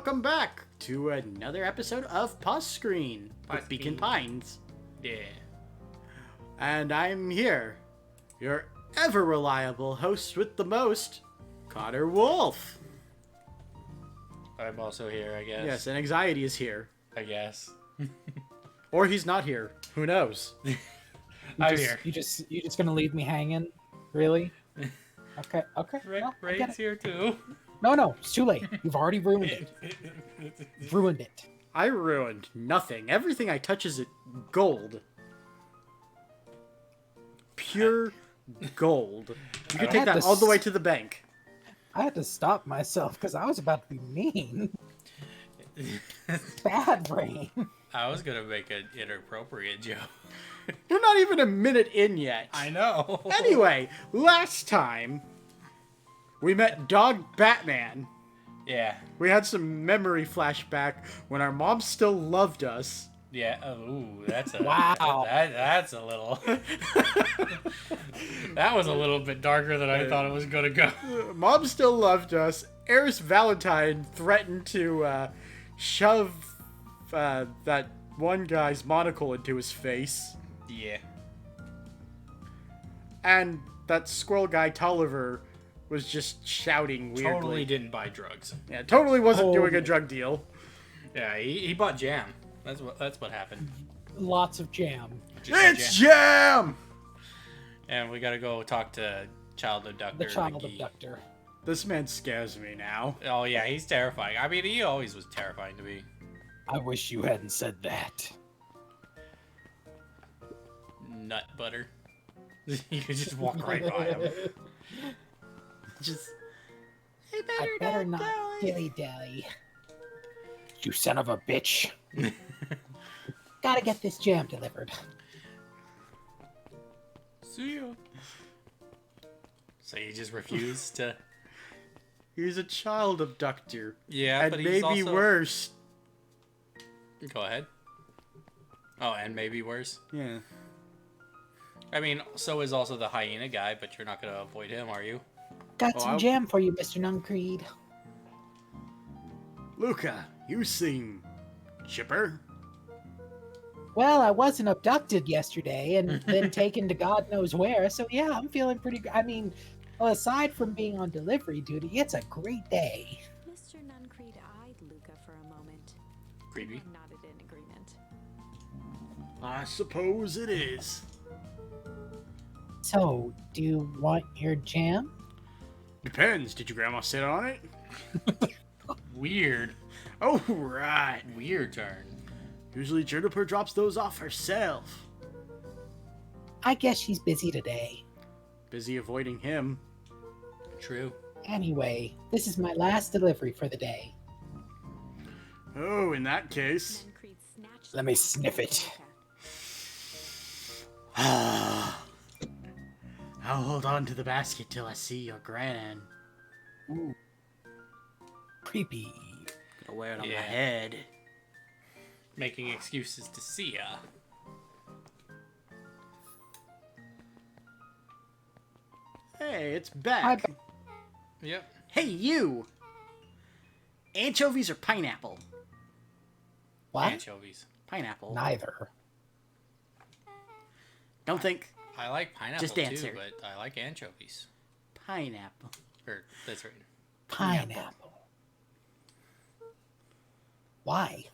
welcome back to another episode of Pause Screen with Beacon Pines. Yeah. And I'm here, your ever-reliable host with the most, Connor Wolf. I'm also here, I guess. Yes, and AnxieDy is here. I guess. Or he's not here. Who knows? I'm here. You just gonna leave me hanging? Really? Okay. Ray's here too. No, it's too late. You've already ruined it. Ruined it. I ruined nothing. Everything I touch is gold. Pure gold. You can take that all the way to the bank. I had to stop myself because I was about to be mean. Bad brain. I was gonna make an inappropriate joke. We're not even a minute in yet. I know. Anyway, last time we met Dog Batman. Yeah. We had some memory flashback when our mom still loved us. Yeah. Ooh, that's a Wow. That's a little. That was a little bit darker than I thought it was gonna go. Mom still loved us. Eris Valentine threatened to shove that one guy's monocle into his face. Yeah. And that squirrel guy Tolliver was just shouting weirdly. Totally didn't buy drugs. Yeah, totally wasn't doing a drug deal. Yeah, he bought jam. That's what happened. Lots of jam. Just It's jam! And we gotta go talk to child abductor. The child McGee. abductor. This man scares me now. Oh yeah, he's terrifying. I mean, he always was terrifying to me. I wish you hadn't said that. Nut butter. You could just walk right by him. Just... I better not dilly-dally. You son of a bitch. Gotta get this jam delivered. See ya. So you just refuse to... He's a child abductor. Yeah, and but maybe he's also... worse. Go ahead. Oh, and maybe worse. Yeah. I mean, so is also the hyena guy, but you're not going to avoid him, are you? Got some jam for you, Mr. Nuncreed. Luca, you seem chipper. Well, I wasn't abducted yesterday and then taken to God knows where, so yeah, I'm feeling pretty good. I mean, aside from being on delivery duty, it's a great day. Mr. Nuncreed eyed Luca for a moment. Creepy. And nodded in agreement. I suppose it is. So, do you want your jam? Depends. Did your grandma sit on it? Weird. Oh, right. Weird turn. Usually Juniper drops those off herself. I guess she's busy today. Busy avoiding him. True. Anyway, this is my last delivery for the day. Oh, in that case... Nuncreed snatched Let me sniff it. I'll hold on to the basket till I see your gran. Ooh. Creepy. Gonna wear it on my Yeah. head. Making excuses to see ya. Hey, it's Beck. Hi, Yep. Hey, you! Anchovies or pineapple? What? Anchovies. Pineapple. Neither. Don't think I like pineapple Just too, answer. but I like anchovies. pineapple. Or that's right. Pineapple. Why?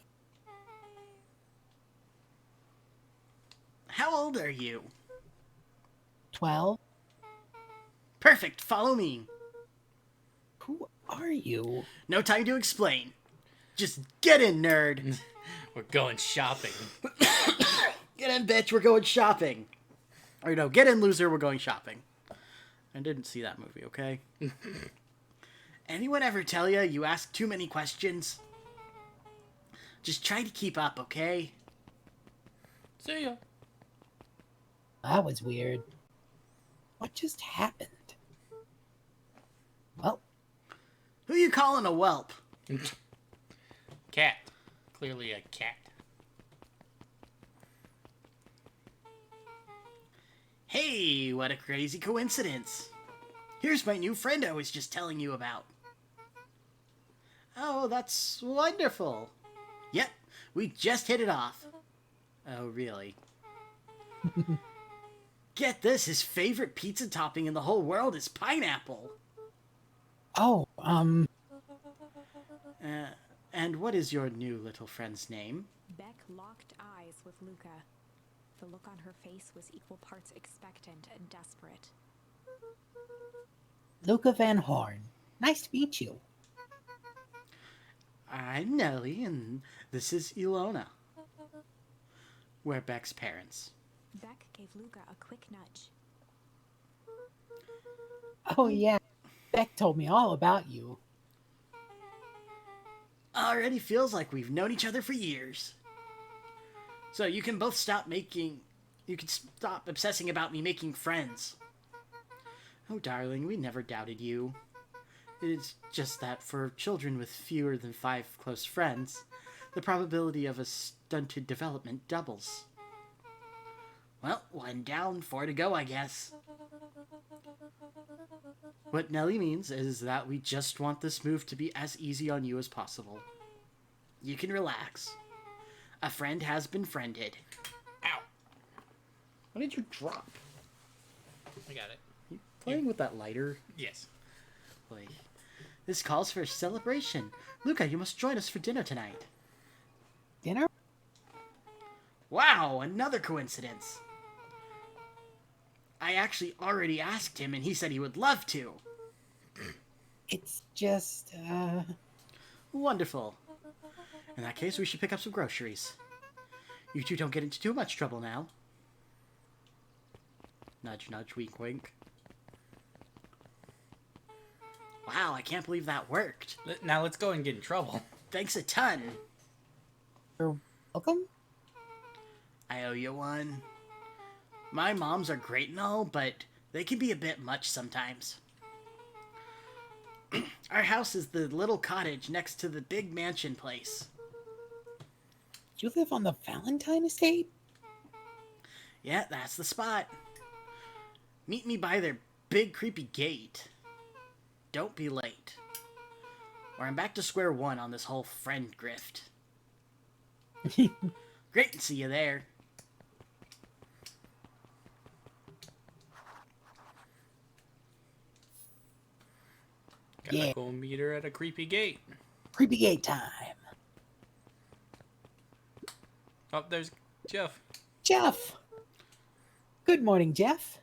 How old are you? 12? Perfect, follow me. Who are you? No time to explain. Just get in, nerd. We're going shopping. Get in, bitch, we're going shopping. Or no, get in, loser, we're going shopping. I didn't see that movie, okay? Anyone ever tell you ask too many questions? Just try to keep up, okay? See ya. That was weird. What just happened? Well, Who you calling a whelp? Cat. Clearly a cat. Hey, what a crazy coincidence. Here's my new friend I was just telling you about. Oh, that's wonderful. Yep, we just hit it off. Oh, really? Get this, his favorite pizza topping in the whole world is pineapple. Oh, And what is your new little friend's name? Beck locked eyes with Luca. The look on her face was equal parts expectant and desperate. Luca Van Horn. Nice to meet you. I'm Nellie, and this is Ilona. We're Beck's parents. Beck gave Luca a quick nudge. Oh, yeah. Beck told me all about you. Already feels like we've known each other for years. So you can both stop obsessing about me making friends. Oh, darling, we never doubted you. It's just that for children with fewer than 5 close friends, the probability of a stunted development doubles. Well, 1 down, 4 to go, I guess. What Nellie means is that we just want this move to be as easy on you as possible. You can relax. A friend has been friended. Ow. What did you drop? I got it. You playing with that lighter? Yes. Like, this calls for a celebration. Luca, you must join us for dinner tonight. Dinner? Wow, another coincidence. I actually already asked him and he said he would love to. It's just, Wonderful. In that case, we should pick up some groceries. You two don't get into too much trouble now. Nudge, nudge, wink, wink. Wow, I can't believe that worked. Now let's go and get in trouble. Thanks a ton. you're welcome? I owe you one. My moms are great and all, but they can be a bit much sometimes. Our house is the little cottage next to the big mansion place. Do you live on the Valentine estate? Yeah, that's the spot. Meet me by their big creepy gate. Don't be late. Or I'm back to square one on this whole friend grift. Great to see you there. Gotta Yeah. go meet her at a creepy gate. Creepy gate time. Oh, there's Jeff. Jeff! Good morning, Jeff.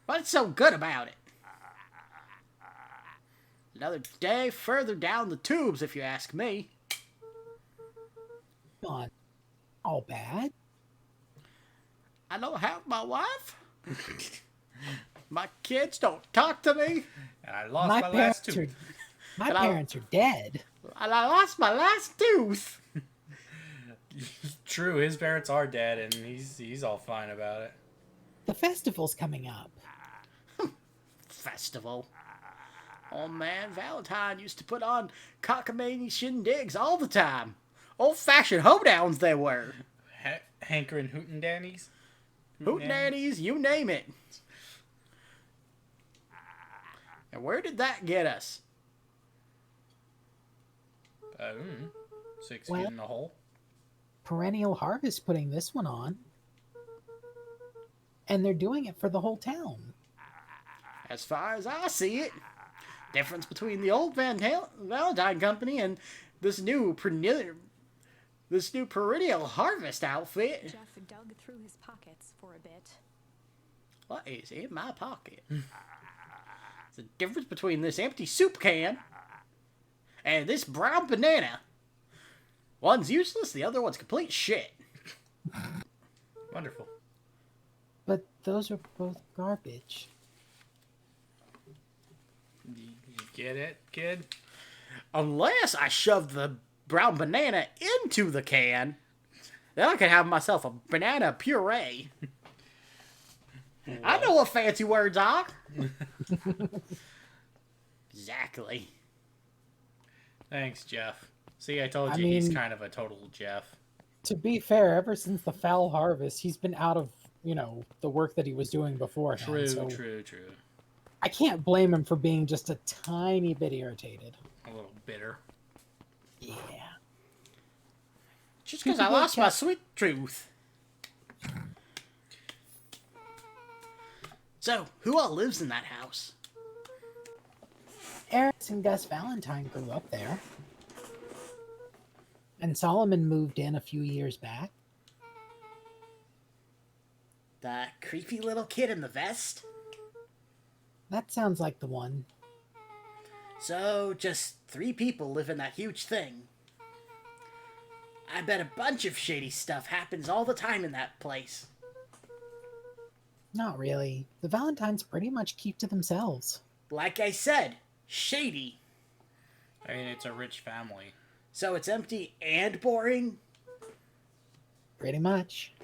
What's so good about it? Another day further down the tubes, if you ask me. Not all bad. I don't have my wife. My kids don't talk to me. And I lost my last two. My And parents are dead. And I lost my last tooth. True, his parents are dead, and he's all fine about it. The festival's coming up. Festival. Oh man, Valentine used to put on cockamamie shindigs all the time. Old-fashioned hoedowns they were. Hankering hootendannies? Hootenannies, you name it. And where did that get us? 6 Well- feet in the hole. Perennial Harvest putting this one on. And they're doing it for the whole town. As far as I see it, difference between the old Valentine Company and this new perennial harvest outfit. Jeff dug through his pockets for a bit. What is in my pocket? The difference between this empty soup can and this brown banana. One's useless, the other one's complete shit. Wonderful. But those are both garbage. You get it, kid? Unless I shove the brown banana into the can, then I can have myself a banana puree. I know what fancy words are. Exactly. Thanks, Jeff. See, I told I you he's mean- kind of a total Jeff. To be fair, ever since the Foul Harvest, he's been out of, the work that he was doing before. True, so true. I can't blame him for being just a tiny bit irritated. A little bitter. Yeah. Just because I lost my sweet tooth. So, who all lives in that house? Eris and Gus Valentine grew up there. And Solomon moved in a few years back. The creepy little kid in the vest? That sounds like the one. So, just 3 people live in that huge thing. I bet a bunch of shady stuff happens all the time in that place. Not really. The Valentines pretty much keep to themselves. Like I said, shady. I mean, it's a rich family. So it's empty and boring? Pretty much.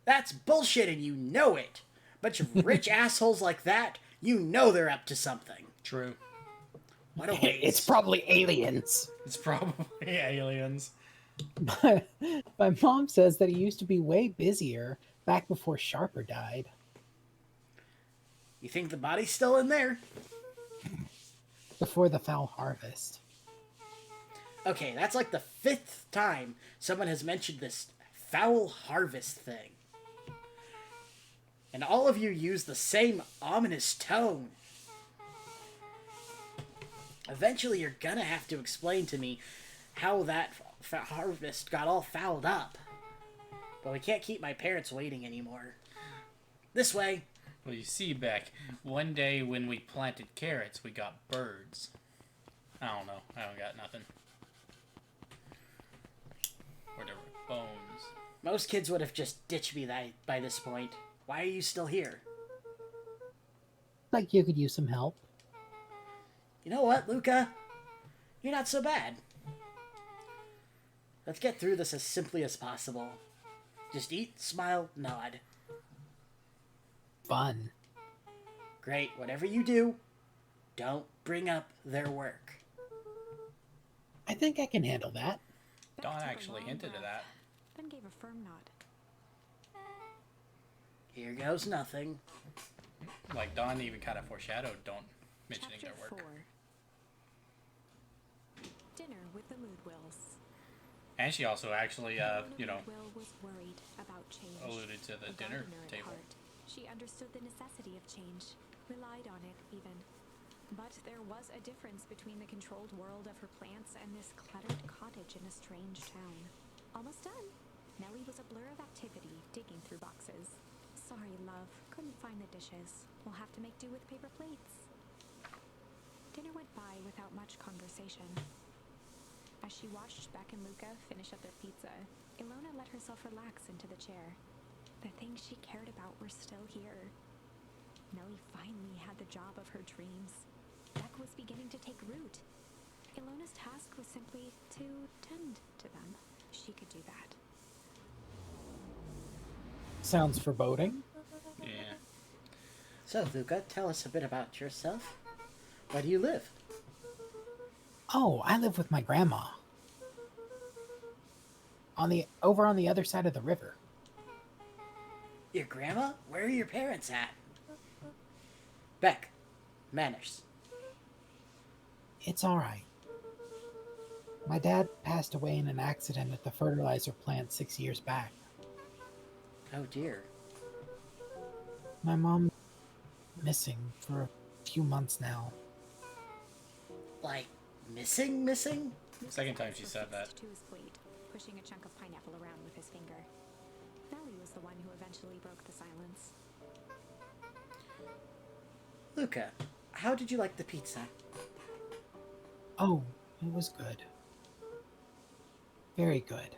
That's bullshit and you know it. Bunch of rich assholes like that, you know they're up to something. True. What a waste. It's probably aliens. It's probably aliens. My mom says that he used to be way busier back before Sharper died. You think the body's still in there? Before the foul harvest. Okay, that's like the 5th time someone has mentioned this foul harvest thing. And all of you use the same ominous tone. Eventually you're gonna have to explain to me how that harvest got all fouled up. But we can't keep my parents waiting anymore. This way. Well, you see, Beck, one day when we planted carrots, we got birds. I don't know. I don't got nothing. Whatever. Bones. Most kids would have just ditched me by this point. Why are you still here? Like you could use some help. You know what, Luca? You're not so bad. Let's get through this as simply as possible. Just eat, smile, nod. Fun. Great, whatever you do, don't bring up their work. I think I can handle that. Beck Dawn took a actually long hinted at breath, that. then gave a firm nod. Here goes nothing. Like, Dawn even kind of foreshadowed don't mentioning Chapter their work. 4. Dinner with the Moodwills. And she also actually, you know, Moodwill was worried about change. alluded to the A dinner gardener at table. heart, she understood the necessity of change, relied on it even. But there was a difference between the controlled world of her plants and this cluttered cottage in a strange town. Almost done. Nellie was a blur of activity, digging through boxes. Sorry, love. Couldn't find the dishes. We'll have to make do with paper plates. Dinner went by without much conversation. As she watched Beck and Luca finish up their pizza, Ilona let herself relax into the chair. The things she cared about were still here. Nellie finally had the job of her dreams. Beck was beginning to take root. Ilona's task was simply to tend to them. She could do that. Sounds foreboding. Yeah. So, Luca, tell us a bit about yourself. Where do you live? Oh, I live with my grandma. Over on the other side of the river. Your grandma? Where are your parents at? Beck, manners. It's alright. My dad passed away in an accident at the fertilizer plant 6 years back. Oh dear. My mom missing for a few months now. Like, missing? Second time she said that. To his plate, pushing a chunk of pineapple around with his finger. Nellie was the one who eventually broke the silence. Luca, how did you like the pizza? Oh, it was good. Very good.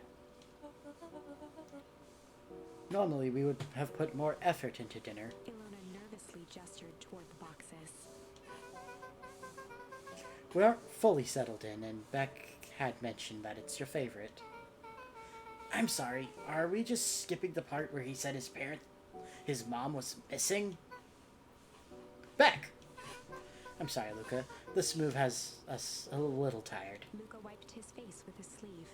Normally, we would have put more effort into dinner. Ilona nervously gestured toward the boxes. We aren't fully settled in, and Beck had mentioned that it's your favorite. I'm sorry, are we just skipping the part where he said his mom was missing? Beck! I'm sorry, Luca. This move has us a little tired. Luca wiped his face with his sleeve.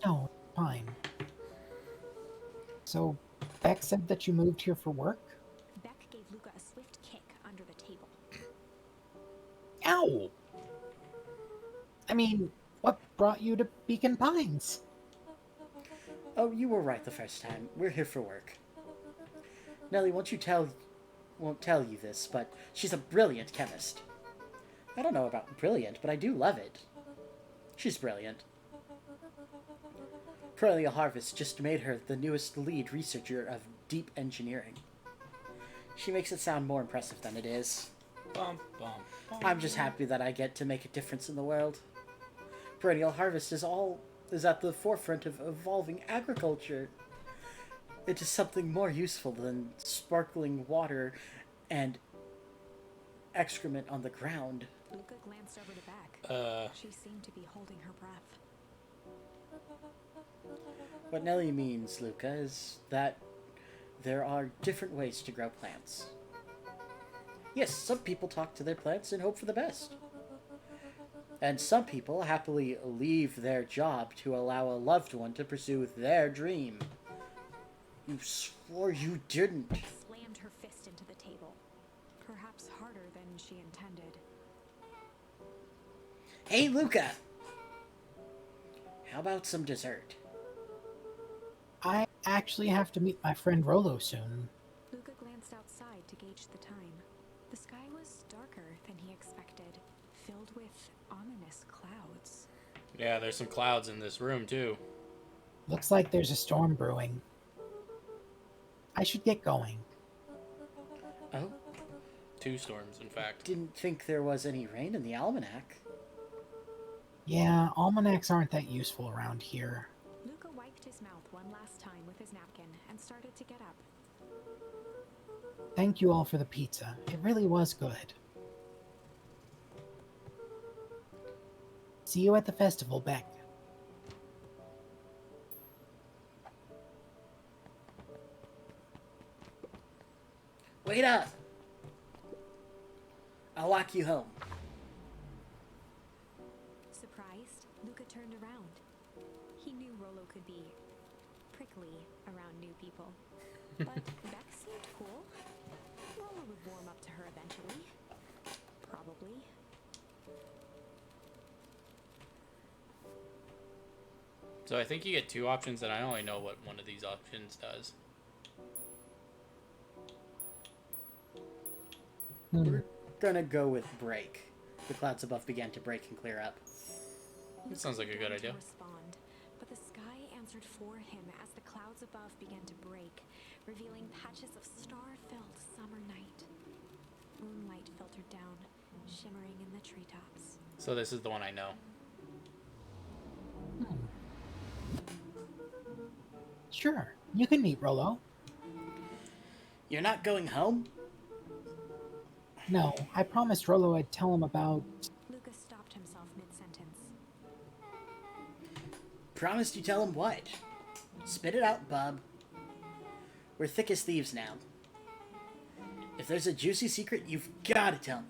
No, fine. So, Beck said that you moved here for work? Beck gave Luca a swift kick No! I mean, what brought you to Beacon Pines? Oh, you were right the first time. We're here for work. Nellie, won't tell you this, but she's a brilliant chemist. I don't know about brilliant, but I do love it. She's brilliant. Perennial Harvest just made her the newest lead researcher of deep engineering. She makes it sound more impressive than it is. Bum, bum, bum. I'm just happy that I get to make a difference in the world. Perennial Harvest is at the forefront of evolving agriculture. It is something more useful than sparkling water and excrement on the ground. Luca glanced over to Beck. She seemed to be holding her breath. What Nellie means, Luca, is that there are different ways to grow plants. Yes, some people talk to their plants and hope for the best. And some people happily leave their job to allow a loved one to pursue their dream. You swore you didn't. Slammed her fist into the table. Perhaps harder than she intended. Hey, Luca! How about some dessert? I actually have to meet my friend Rolo soon. Luca glanced outside to gauge the time. The sky was darker than he expected, filled with ominous clouds. Yeah, there's some clouds in this room, too. Looks like there's a storm brewing. I should get going. Oh, 2 storms, in fact. didn't think there was any rain in the almanac. Yeah, almanacs aren't that useful around here. Luca wiped his mouth one last time with his napkin and started to get up. Thank you all for the pizza. It really was good. See you at the festival, Beck. Wait up! I'll walk you home. Surprised, Luca turned around. He knew Rolo could be prickly around new people. But Beck seemed cool. Rolo would warm up to her eventually. Probably. So I think you get 2 options, and I only know what one of these options does. We're gonna go with break. The clouds above began to break and clear up. That sounds like a good Luca idea. tried to respond, but the sky answered for him as the clouds above began to break, revealing patches of star-filled summer night. Moonlight filtered down, shimmering in the treetops. So this is the one I know. Sure, you can meet Rolo. You're not going home? No, I promised Rolo I'd tell him about... Luca stopped himself mid-sentence. Promised you tell him what? Spit it out, bub. We're thick as thieves now. If there's a juicy secret, you've gotta tell me.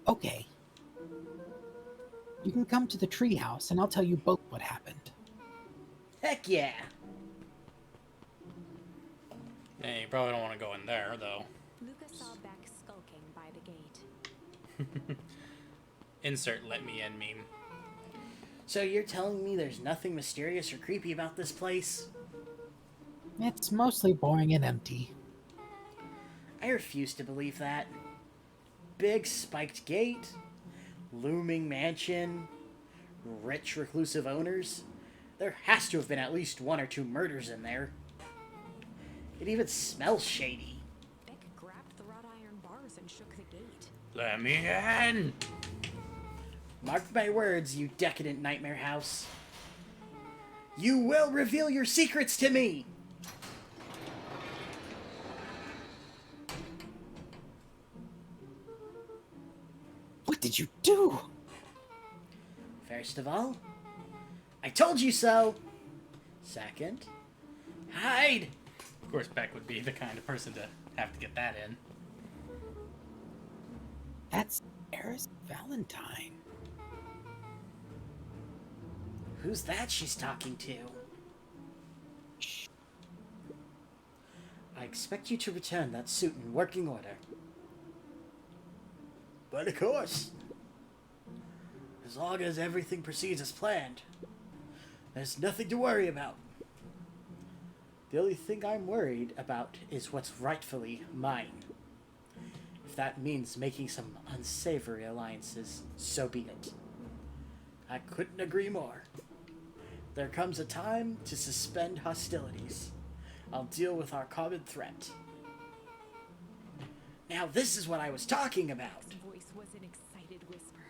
Okay. You can come to the treehouse and I'll tell you both what happened. Heck yeah! Yeah, you probably don't want to go in there, though. Luca saw Beck skulking by the gate. Insert let me in meme. So you're telling me there's nothing mysterious or creepy about this place? It's mostly boring and empty. I refuse to believe that. Big spiked gate, looming mansion, rich reclusive owners. There has to have been at least 1 or 2 murders in there. It even smells shady. Beck grabbed the wrought iron bars and shook the gate. Let me in! Mark my words, you decadent nightmare house. You will reveal your secrets to me! What did you do? First of all, I told you so! Second, hide! Of course, Beck would be the kind of person to have to get that in. That's Eris Valentine. Who's that she's talking to? Shh. I expect you to return that suit in working order. But of course, as long as everything proceeds as planned, there's nothing to worry about. The only thing I'm worried about is what's rightfully mine. If that means making some unsavory alliances, so be it. I couldn't agree more. There comes a time to suspend hostilities. I'll deal with our common threat. Now this is what I was talking about. His voice was an excited whisper.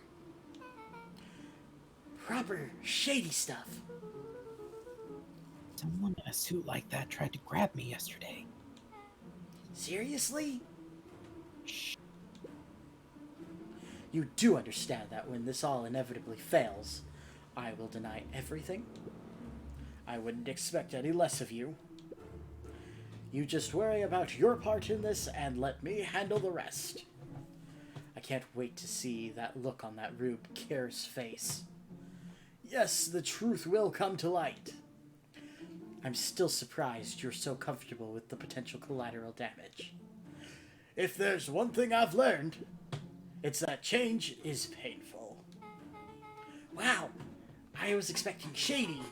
Proper shady stuff. Someone in a suit like that tried to grab me yesterday. Seriously? Shh. You do understand that when this all inevitably fails, I will deny everything? I wouldn't expect any less of you. You just worry about your part in this and let me handle the rest. I can't wait to see that look on that Rube Care's face. Yes, the truth will come to light. I'm still surprised you're so comfortable with the potential collateral damage. If there's one thing I've learned, it's that change is painful. Wow, I was expecting shady,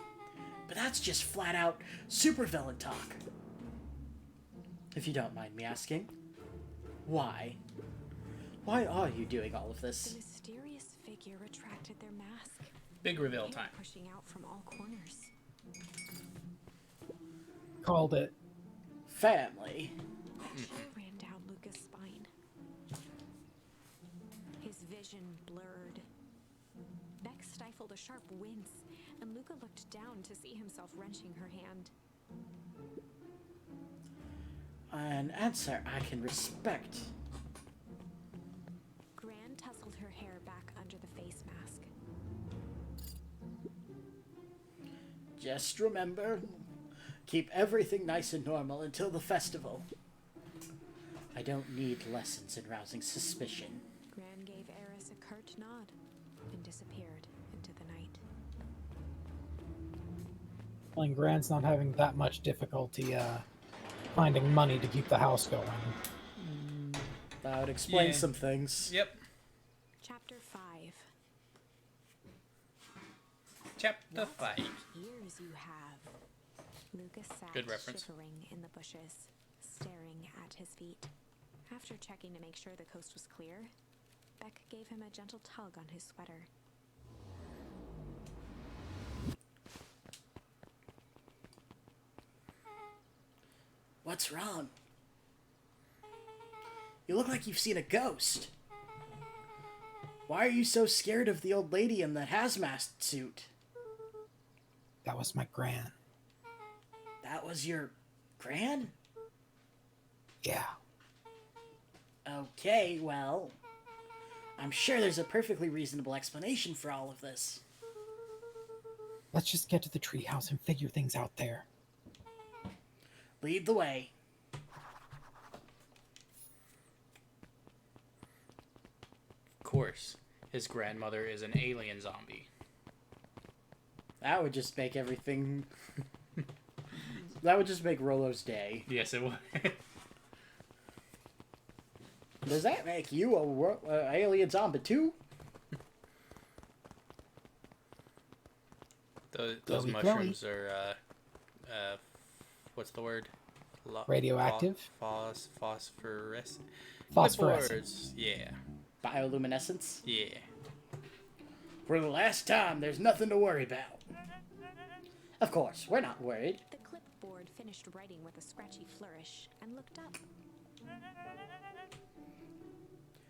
but that's just flat out supervillain talk. If you don't mind me asking, why? Why are you doing all of The this? mysterious figure retracted their mask. Big reveal They were time. pushing out from all corners. Called it. Family. A chill ran down Luca's spine. His vision blurred. Beck stifled a sharp wince, and Luca looked down to see himself wrenching her hand. An answer I can respect. Gran tousled her hair back under the face mask. Just remember, keep everything nice and normal until the festival. I don't need lessons in rousing suspicion. Gran gave Eris a curt nod and disappeared into the night. And Grant's not having that much difficulty finding money to keep the house going. That would explain Yeah. some things. Yep. Chapter 5. Chapter 5. Ears you have. Lucas sat Good reference. shivering in the bushes, staring at his feet. After checking to make sure the coast was clear, Beck gave him a gentle tug on his sweater. What's wrong? You look like you've seen a ghost. Why are you so scared of the old lady in the hazmat suit? That was my Gran. That was your gran? Yeah. Okay, well, I'm sure there's a perfectly reasonable explanation for all of this. Let's just get to the treehouse and figure things out there. Lead the way. Of course, his grandmother is an alien zombie. That would just make everything... that would just make Rolo's day. Yes, it would. Does that make you a alien zombie too? Those Glowy, mushrooms are, what's the word? Radioactive? Phosphorescent. Phosphorescent. Clipboards. Yeah. Bioluminescence? Yeah. For the last time, there's nothing to worry about. Of course, we're not worried. The clipboard finished writing with a scratchy flourish and looked up.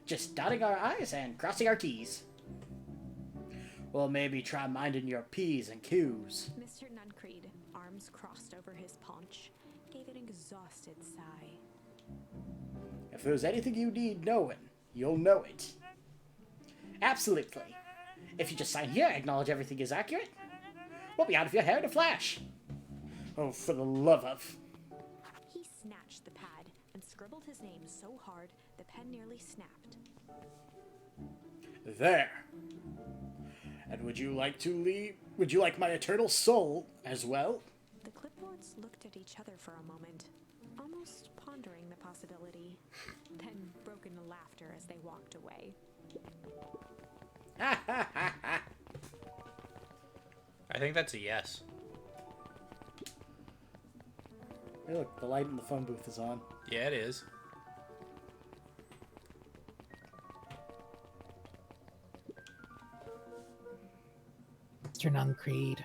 Just dotting our I's and crossing our T's. Well, maybe try minding your P's and Q's. Mr. Nuncreed, arms crossed over his paunch, gave an exhausted sigh. If there's anything you need knowing, you'll know it. Absolutely. If you just sign here, acknowledge everything is accurate, we'll be out of your hair in a flash. Oh, for the love of... He snatched the pad and scribbled his name so hard the pen nearly snapped. There. And would you like to leave? Would you like my eternal soul as well? The clipboards looked at each other for a moment, almost pondering the possibility, then broke into laughter as they walked away. I think that's a yes. Hey, look, the light in the phone booth is on. Yeah, it is. Mr. Nuncreed.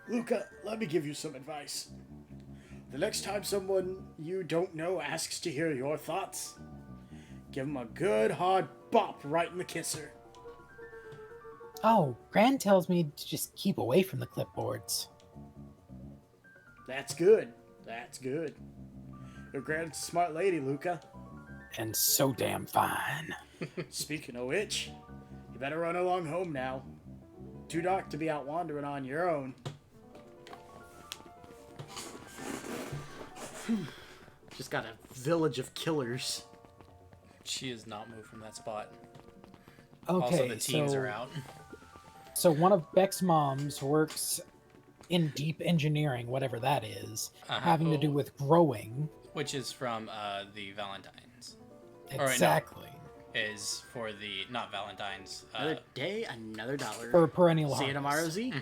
Luca, let me give you some advice. The next time someone you don't know asks to hear your thoughts, give them a good hard bop right in the kisser. Oh, Gran tells me to just keep away from the clipboards. That's good. That's good. Your Gran's a smart lady, Luca. And so damn fine. Speaking of which, you better run along home now. Too dark to be out wandering on your own. Just got a village of killers. She has not moved from that spot. Okay, Also, the teams so, are out. So one of Beck's moms works in deep engineering, whatever that is, having to do Oh. with growing. Which is from the Valentines. Exactly. Is for the, not Valentines. Another day, another dollar. For perennial See you tomorrow, harvest. Z?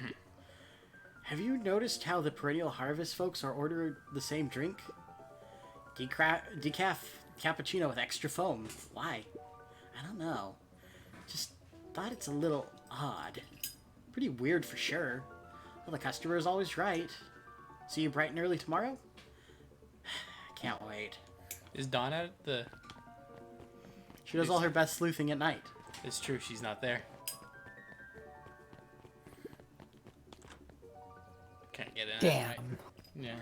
Have you noticed how the perennial harvest folks are ordering the same drink? Decaf cappuccino with extra foam. Why? I don't know. Just thought it's a little odd. Pretty weird for sure. Well, the customer is always right. See you bright and early tomorrow? Can't wait. Is Dawn at the... She does all her best sleuthing at night. It's true, she's not there. Can't get in. Damn. Right? Yeah.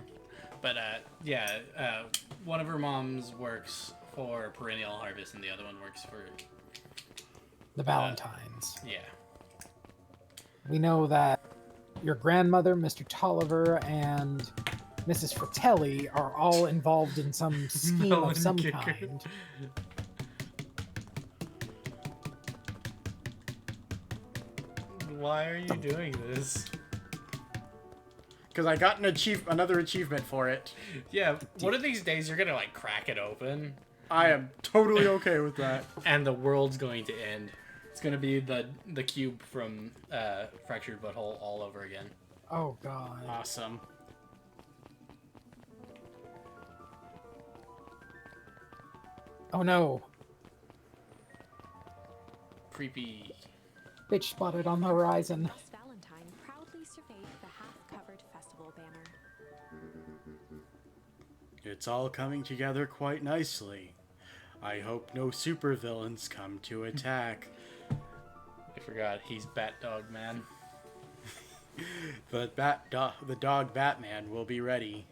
But, one of her moms works for Perennial Harvest and the other one works for... The Valentines. Yeah. We know that your grandmother, Mr. Tolliver, and Mrs. Fratelli are all involved in some scheme Melon of some kicker. kind. Why are you doing this? Because I got another achievement for it. Yeah, one of these days you're gonna, like, crack it open, I am totally okay with that. and the world's going to end. It's gonna be the cube from Fractured Butthole all over again. Oh, God. Awesome. Oh, no. Creepy. Bitch spotted on the horizon. Miss Valentine proudly surveyed the half-covered festival banner. It's all coming together quite nicely. I hope no supervillains come to attack. I forgot, he's Bat Dog Man. The dog Batman will be ready.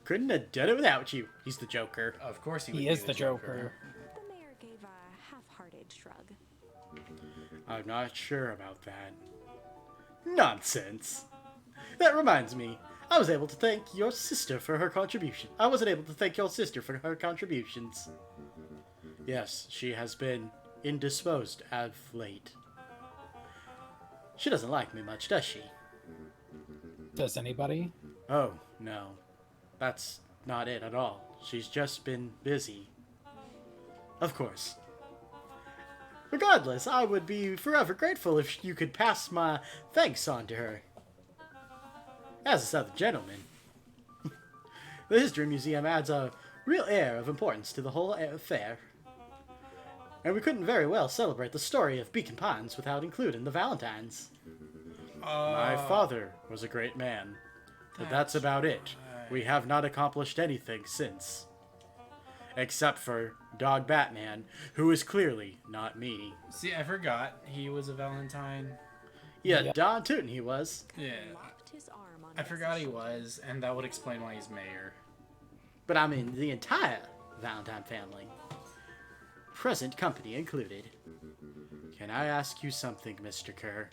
Couldn't have done it without you. He's the Joker. Of course he would He be is the Joker. The mayor gave a half-hearted shrug. I'm not sure about that. Nonsense. That reminds me. I was able to thank your sister for her contribution. I wasn't able to thank your sister for her contributions. Yes, she has been indisposed of late. She doesn't like me much, does she? Does anybody? Oh, no. That's not it at all. She's just been busy. Of course. Regardless, I would be forever grateful if you could pass my thanks on to her. As a Southern gentleman. The History Museum adds a real air of importance to the whole affair. And we couldn't very well celebrate the story of Beacon Pines without including the Valentines. My father was a great man, but that's about it. We have not accomplished anything since. Except for Dog Batman, who is clearly not me. See, I forgot he was a Valentine. Yeah, Yep. Don Tootin he was. Yeah. Locked his arm on I his forgot he shoulder. was, and that would explain why he's mayor. But I mean the entire Valentine family. Present company included. Can I ask you something, Mr. Kerr?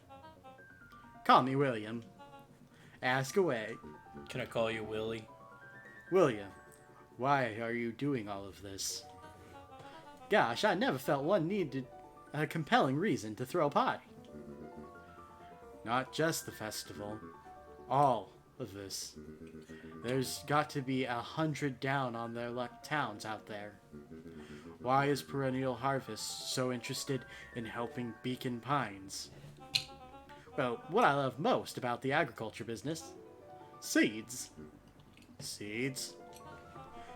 Call me William. Ask away. Can I call you Willie? William, why are you doing all of this? Gosh, I never felt one needed a compelling reason to throw a party. Not just the festival. All of this. There's got to be 100 down on their luck towns out there. Why is Perennial Harvest so interested in helping Beacon Pines? Well, what I love most about the agriculture business: seeds. Seeds.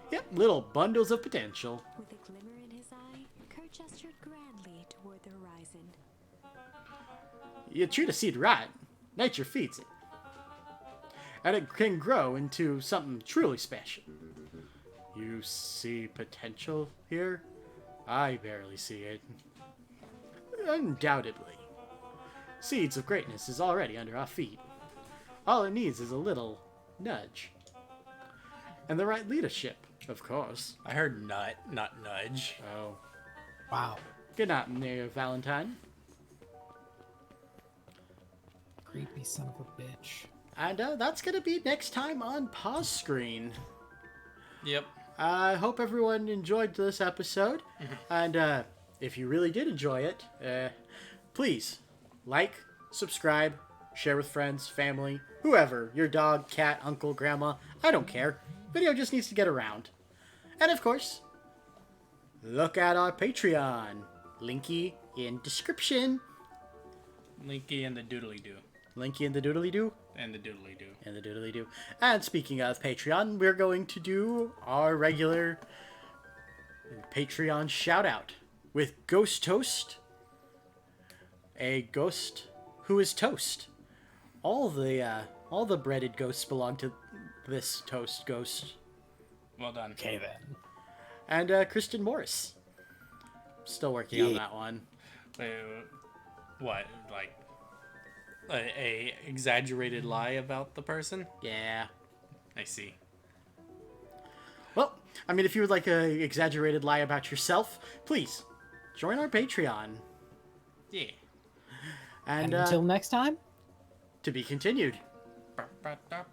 Yep, little bundles of potential. With a glimmer in his eye, Kurt gestured grandly toward the horizon. You treat a seed right, nature feeds it. And it can grow into something truly special. You see potential here? I barely see it. Undoubtedly. Seeds of greatness is already under our feet. All it needs is a little nudge. And the right leadership, of course. I heard nut, not nudge. Oh. Wow. Good night, Mayor Valentine. Creepy son of a bitch. And that's going to be next time on Pause Screen. Yep. I hope everyone enjoyed this episode. And if you really did enjoy it, please like, subscribe, share with friends, family, whoever. Your dog, cat, uncle, grandma. I don't care. Video just needs to get around. And of course, look at our Patreon. Linky in description. Linky and the doodly-doo. Linky in the doodly-doo. And the doodly-doo. And the doodly-doo. And speaking of Patreon, we're going to do our regular Patreon shout-out with Ghost Toast, a ghost who is toast. All the breaded ghosts belong to this toast ghost. Well done. Okay then. And Kristen Morris. Still working on that one. Wait, what? Like a exaggerated lie about the person? Yeah. I see. Well, I mean, if you would like a exaggerated lie about yourself, please join our Patreon. Yeah. And until next time. to be continued. Ba-ba-da.